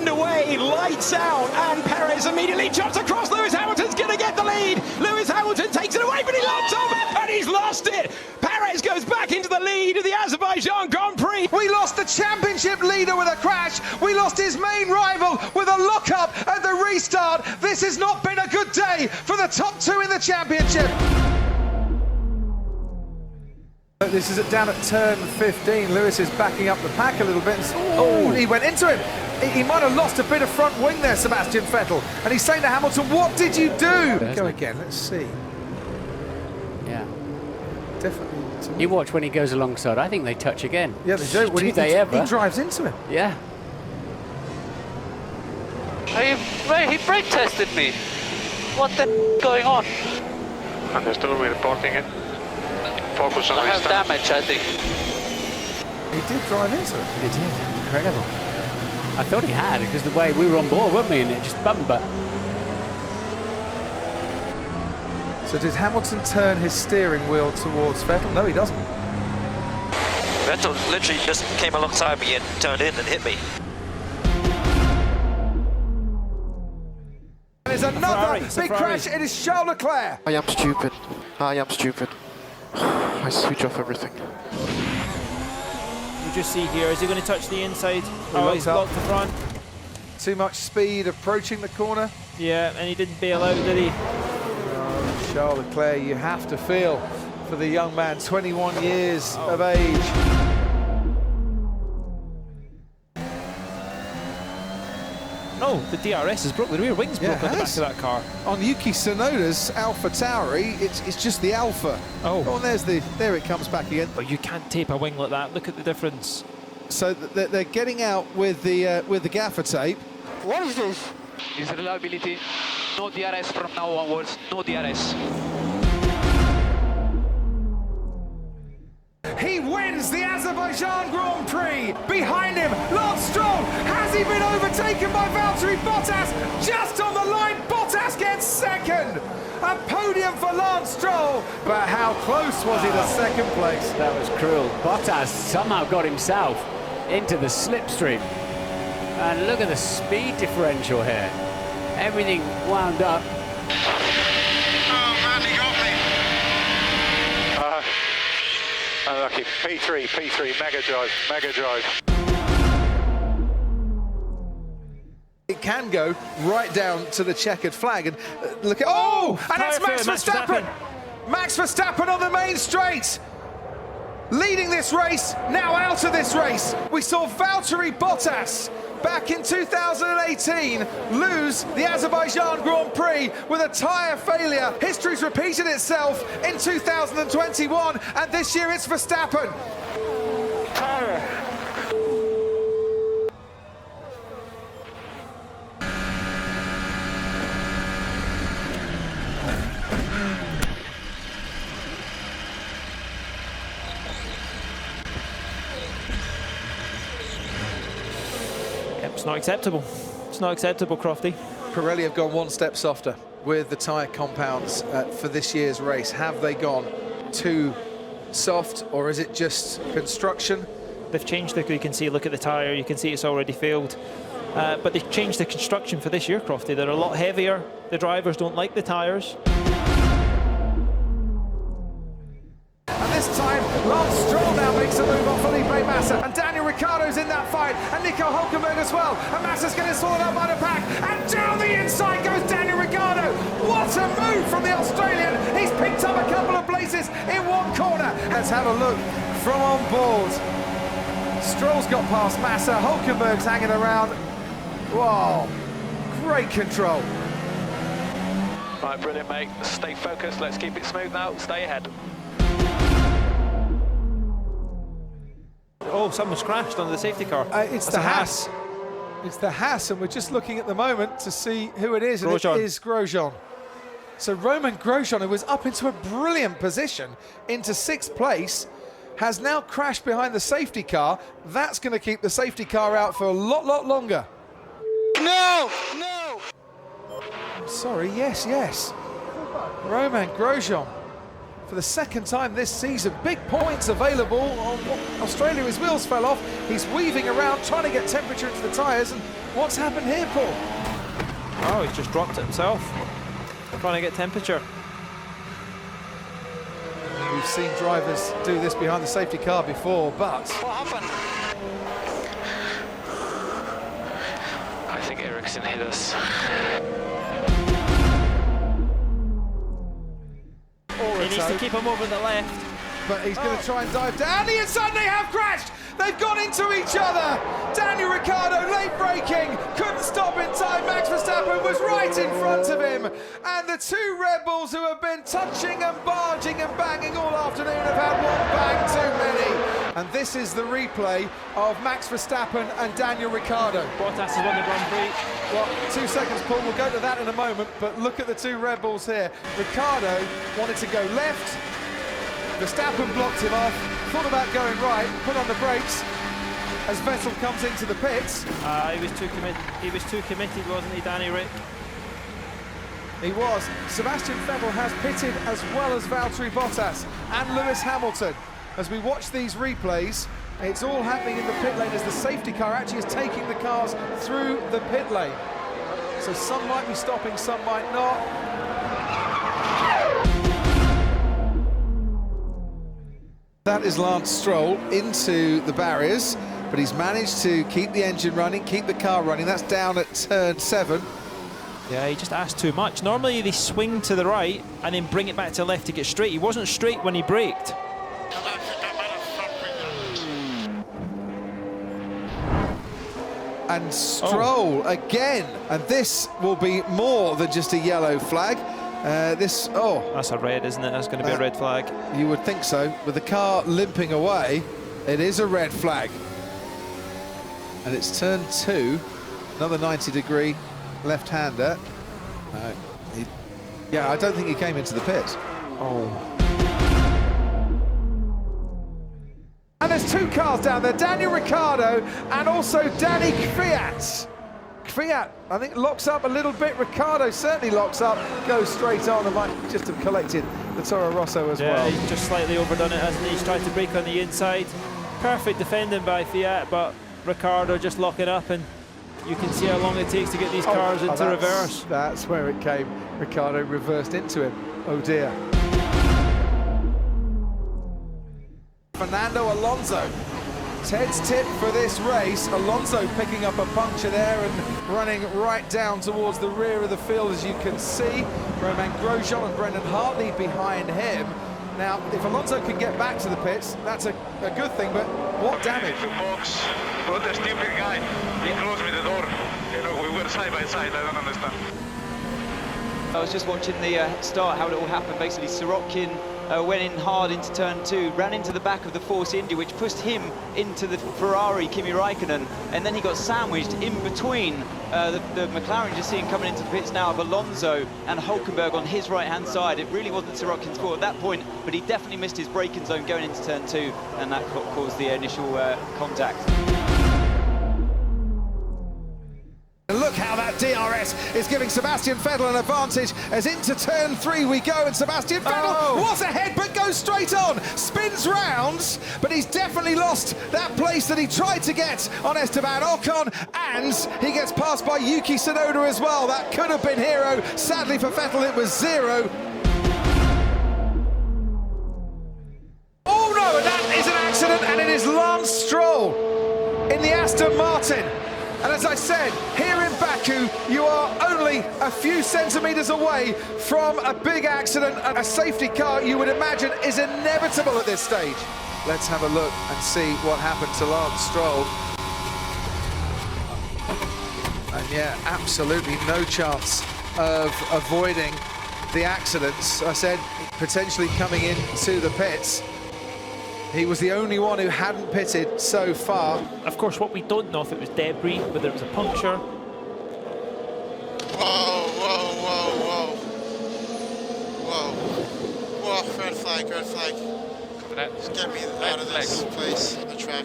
underway, lights out, and Perez immediately jumps across. Lewis Hamilton's going to get the lead. Lewis Hamilton takes it away, but he locks off, and he's lost it. Perez goes back into the lead of the Azerbaijan Grand Prix. We lost the championship leader with a crash. We lost his main rival with a lock-up at the restart. This has not been a good day for the top two in the championship. This is down at turn 15. Lewis is backing up the pack a little bit. Oh, he went into him. He might have lost a bit of front wing there, Sebastian Vettel. And he's saying to Hamilton, what did you do? Go again, let's see. Yeah. Definitely. You watch when he goes alongside. I think they touch again. Yeah, they do. Do they ever? He drives into him. Yeah. He brake tested me. What the going on? Understood, we're reporting it. Focus on I have restart. damage, I think. He did drive into it. He did. Incredible. I thought he had, because the way we were on board, weren't we? And it just bumped, but... So did Hamilton turn his steering wheel towards Vettel? No, he doesn't. Vettel literally just came alongside me and turned in and hit me. There's another big crash. It is Charles Leclerc. I am stupid. I am stupid. I switch off everything. You just see here, is he going to touch the inside? Oh, He's locked the front. Too much speed approaching the corner. Yeah, and he didn't bail out, did he? Oh, Charles Leclerc, you have to feel for the young man, 21 years of age. No, the DRS is broke. The rear wing's broke on the back of that car. On Yuki Tsunoda's Alpha Tauri, it's just the Alpha. Oh, and there it comes back again. But you can't tape a wing like that. Look at the difference. So they're getting out with the gaffer tape. What is this? It's reliability. No DRS from now onwards. No DRS. He wins the Azerbaijan Grand Prix. Behind him, Lance Stroll. Has he been overtaken by Valtteri Bottas? Just on the line, Bottas gets second. A podium for Lance Stroll. But how close was he to second place? That was cruel. Bottas somehow got himself into the slipstream. And look at the speed differential here. Everything wound up. Oh man, he got me. Unlucky. P3, mega drive. It can go right down to the checkered flag, and look at and it's Max Verstappen. Max Verstappen on the main straight, leading this race, now out of this race. We saw Valtteri Bottas back in 2018 lose the Azerbaijan Grand Prix with a tyre failure. History's repeated itself in 2021, and this year it's Verstappen. It's not acceptable. It's not acceptable, Crofty. Pirelli have gone one step softer with the tyre compounds for this year's race. Have they gone too soft, or is it just construction? They've changed you can see, look at the tyre, you can see it's already failed. But they've changed the construction for this year, Crofty. They're a lot heavier. The drivers don't like the tyres. And this time, Lance Stroll now makes a move on Felipe Massa. And Daniel Ricciardo's in that fight. And Nico Hülkenberg as well. And Massa's getting swallowed up by the pack. And down the inside goes Daniel Ricciardo. What a move from the Australian. He's picked up a couple of places in one corner. Let's have a look from on board. Stroll's got past Massa. Hülkenberg's hanging around. Wow, great control. Right, brilliant, mate. Stay focused. Let's keep it smooth now. Stay ahead. Oh, someone's crashed under the safety car. It's the Haas. It's the Haas, and we're just looking at the moment to see who it is, and Grosjean. it is Grosjean. So Roman Grosjean, who was up into a brilliant position into 6th place, has now crashed behind the safety car. That's going to keep the safety car out for a lot longer. No! I'm sorry, yes. Roman Grosjean for the second time this season. Big points available on Australia. His wheels fell off. He's weaving around, trying to get temperature into the tyres. And what's happened here, Paul? Oh, he's just dropped it himself. Trying to get temperature. We've seen drivers do this behind the safety car before, but... What happened? I think Ericsson hit us. He needs to keep him over the left. But he's going to try and dive down. The inside, they have crashed. They've gone into each other. Daniel Ricciardo late braking, couldn't stop in time. Max Verstappen was right in front of him. And the two Red Bulls who have been touching and barging and banging all afternoon have had one bang too many. And this is the replay of Max Verstappen and Daniel Ricciardo. Bottas has won the Grand Prix. Well, 2 seconds, Paul. We'll go to that in a moment. But look at the two Red Bulls here. Ricciardo wanted to go left. Verstappen blocked him off, thought about going right, put on the brakes as Vettel comes into the pits. He was too committed. He was too committed, wasn't he, Danny Rick? He was. Sebastian Vettel has pitted as well as Valtteri Bottas and Lewis Hamilton. As we watch these replays, it's all happening in the pit lane as the safety car actually is taking the cars through the pit lane. So some might be stopping, some might not. That is Lance Stroll into the barriers, but he's managed to keep the engine running, keep the car running. That's down at turn 7. Yeah, he just asked too much. Normally they swing to the right and then bring it back to left to get straight. He wasn't straight when he braked. And Stroll again, and this will be more than just a yellow flag. That's a red, isn't it? That's going to be a red flag. You would think so. With the car limping away, it is a red flag. And it's turn 2, another 90-degree left-hander. No, yeah, I don't think he came into the pit. And there's two cars down there, Daniel Ricciardo and also Danny Kvyat. Kvyat, I think, locks up a little bit. Ricciardo certainly locks up, goes straight on, and might just have collected the Toro Rosso as well. Yeah, he's just slightly overdone it, hasn't he? He's tried to brake on the inside. Perfect defending by Kvyat, but Ricciardo just locking up, and you can see how long it takes to get these cars into reverse. That's where it came. Ricciardo reversed into him. Oh dear. Fernando Alonso. Ted's tip for this race. Alonso picking up a puncture there and running right down towards the rear of the field, as you can see. Romain Grosjean and Brendan Hartley behind him. Now, if Alonso can get back to the pits, that's a good thing, but what damage? Box, what a stupid guy. He closed me the door. You know, we were side by side, I don't understand. I was just watching the start, how it all happened. Basically, Sorokin went in hard into turn 2, ran into the back of the Force India, which pushed him into the Ferrari, Kimi Raikkonen, and then he got sandwiched in between the McLaren just seeing coming into the pits now of Alonso and Hülkenberg on his right-hand side. It really wasn't Sorokin's fault at that point, but he definitely missed his braking zone going into turn 2, and that caused the initial contact. Look how that DRS is giving Sebastian Vettel an advantage as into turn 3 we go, and Sebastian Vettel was ahead but goes straight on, spins round, but he's definitely lost that place that he tried to get on Esteban Ocon, and he gets passed by Yuki Tsunoda as well. That could have been hero. Sadly for Vettel it was 0. Oh no, and that is an accident, and it is Lance Stroll in the Aston Martin. And as I said, here in Baku, you are only a few centimetres away from a big accident. And a safety car, you would imagine, is inevitable at this stage. Let's have a look and see what happened to Lance Stroll. And yeah, absolutely no chance of avoiding the accidents. I said, potentially coming into the pits. He was the only one who hadn't pitted so far. Of course, what we don't know if it was debris, whether it was a puncture. Whoa, whoa, whoa, whoa. Whoa, red flag, red flag. Just get me out of this place, the track.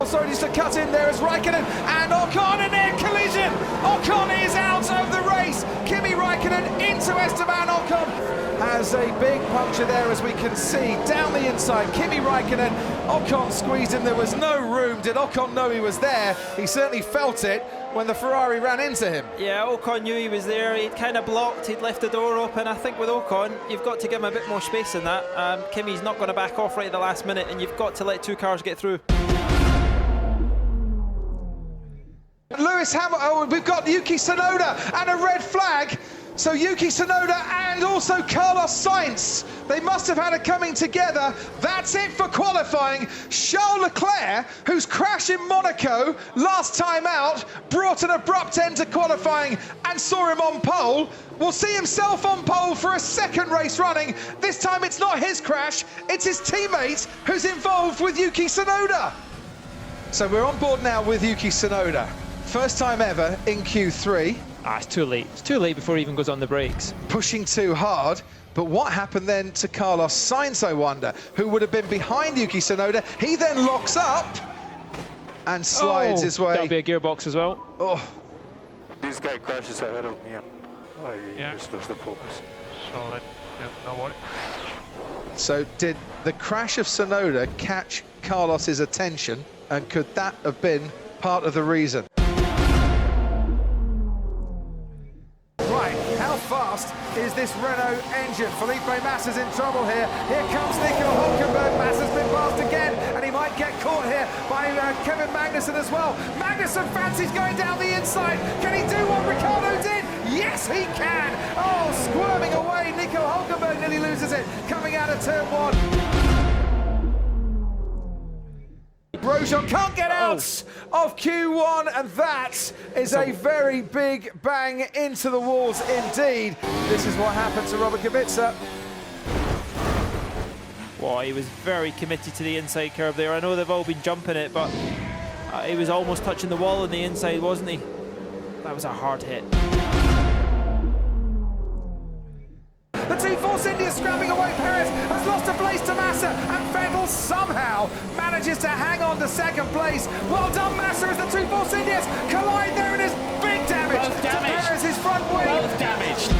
Also needs to cut in there as Raikkonen and Ocon, in their collision. Ocon is out of the race. Esteban Ocon has a big puncture there, as we can see, down the inside. Kimi Raikkonen, Ocon squeezed him, there was no room. Did Ocon know he was there? He certainly felt it when the Ferrari ran into him. Yeah, Ocon knew he was there. He'd kind of blocked, he'd left the door open. I think with Ocon, you've got to give him a bit more space than that. Kimi's not going to back off right at the last minute, and you've got to let two cars get through. Lewis Hamilton, oh, we've got Yuki Tsunoda and a red flag. So Yuki Tsunoda and also Carlos Sainz, they must have had it coming together. That's it for qualifying. Charles Leclerc, whose crash in Monaco last time out brought an abrupt end to qualifying and saw him on pole, will see himself on pole for a second race running. This time it's not his crash, it's his teammate who's involved with Yuki Tsunoda. So we're on board now with Yuki Tsunoda. First time ever in Q3. It's too late. It's too late before he even goes on the brakes. Pushing too hard. But what happened then to Carlos Sainz, I wonder, who would have been behind Yuki Tsunoda? He then locks up and slides his way. That'll be a gearbox as well. Oh. This guy crashes ahead of me. I just lost the focus. So, no worry. So did the crash of Tsunoda catch Carlos's attention? And could that have been part of the reason? How fast is this Renault engine? Felipe Massa's in trouble here. Here comes Nico Hülkenberg. Massa's been passed again, and he might get caught here by Kevin Magnussen as well. Magnussen fancies going down the inside. Can he do what Ricciardo did? Yes, he can. Oh, squirming away. Nico Hülkenberg nearly loses it coming out of turn one. Grosjean can't get out of Q1, and that is a very big bang into the walls indeed. This is what happened to Robert Kubica. Well, he was very committed to the inside curve there. I know they've all been jumping it, but he was almost touching the wall on the inside, wasn't he? That was a hard hit. The Team Force India scrapping away. Perez has lost a place to Massa, and Vettel somehow manages to hang on to second place. Well done, Massa, as the Team Force Indias collide there, and there's big damage to Perez's front wing. Both damaged.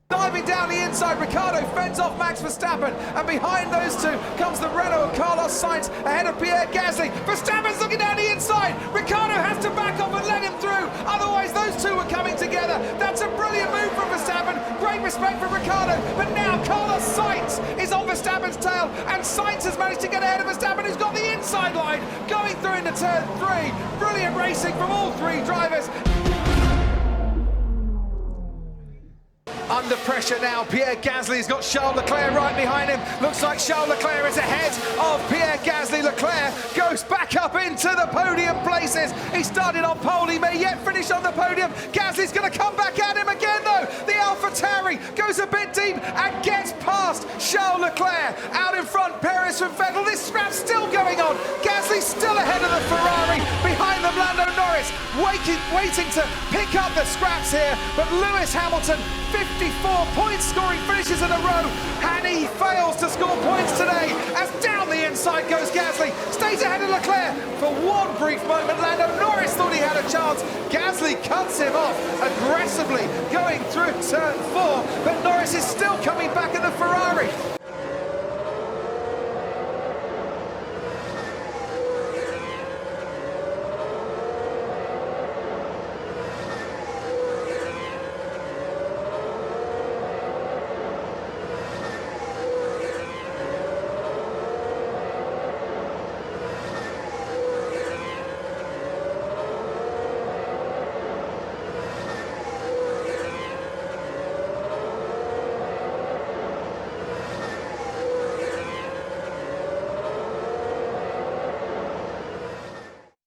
Diving down the inside, Ricciardo fends off Max Verstappen, and behind those two comes the Renault of Carlos Sainz ahead of Pierre Gasly. Verstappen's looking down the inside. Ricciardo has to back off and let him through, otherwise those two are coming together. That's a brilliant move from Verstappen. Great respect for Ricciardo, but now Carlos Sainz is on Verstappen's tail, and Sainz has managed to get ahead of Verstappen, who's got the inside line going through into turn three. Brilliant racing from all three drivers. Under pressure now, Pierre Gasly's got Charles Leclerc right behind him. Looks like Charles Leclerc is ahead of Pierre Gasly. Leclerc goes back up into the podium places. He started on pole, he may yet finish on the podium. Gasly's going to come back at him again though. The AlphaTauri goes a bit deep and gets past Charles Leclerc. Out in front, Perez from Vettel. This scrap's still going on. Gasly's still ahead of the Ferrari. Behind them, Lando Norris waiting to pick up the scraps here. But Lewis Hamilton, 54 points scoring finishes in a row, and he fails to score points today as down the inside goes Gasly. Stays ahead of Leclerc. For one brief moment, Lando Norris thought he had a chance. Gasly cuts him off aggressively going through turn 4, but Norris is still coming back in the Ferrari.